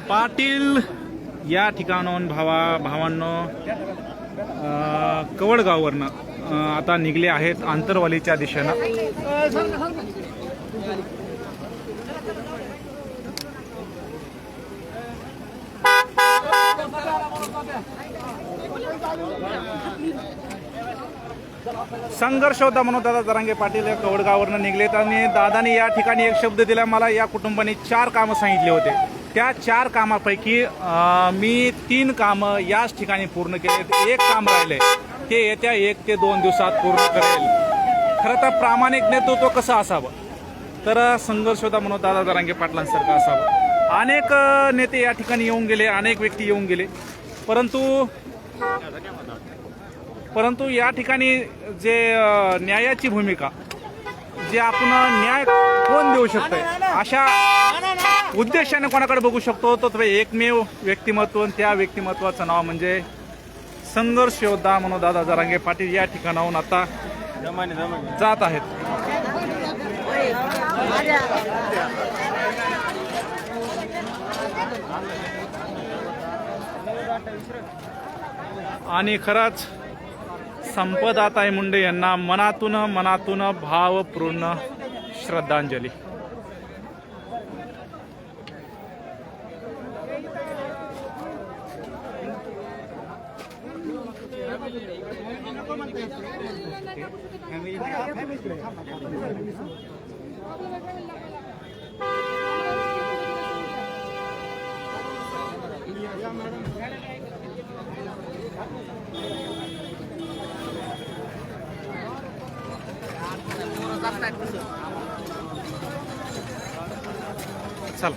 पाटील या ठिकाणाहून भावांनो कवडगाववरनं आता निघले आहेत आंतरवालीच्या दिशेनं. संघर्ष होता म्हणून दादा जरांगे पाटील या कवडगाववरनं निघलेत आणि दादानी या ठिकाणी एक शब्द दिला. मला या कुटुंबाने 4 कामं सांगितले होते. त्या 4 कामापैकी मी 3 कामं याच ठिकाणी पूर्ण केले. एक काम राहिले ते येत्या 1 ते 2 दिवसात पूर्ण करेल. खरं तर प्रामाणिक नेतृत्व कसं असावं तर संघर्ष होता म्हणून दादा जरांगे पाटलांसारखं असावं. अनेक नेते या ठिकाणी येऊन गेले, अनेक व्यक्ती येऊन गेले, परंतु या ठिकाणी जे न्यायाची भूमिका जे आपण न्याय कोण देऊ शकतोय अशा उद्देशाने कोणाकडे बघू शकतो तो एकमेव व्यक्तिमत्व. त्या व्यक्तिमत्वाचं नाव म्हणजे संघर्ष योद्धा म्हणून दादा जरांगे पाटील या ठिकाणाहून आता जात आहेत. आणि खरंच संपतताई मुंडे यांना मनातून भावपूर्ण श्रद्धांजली. चल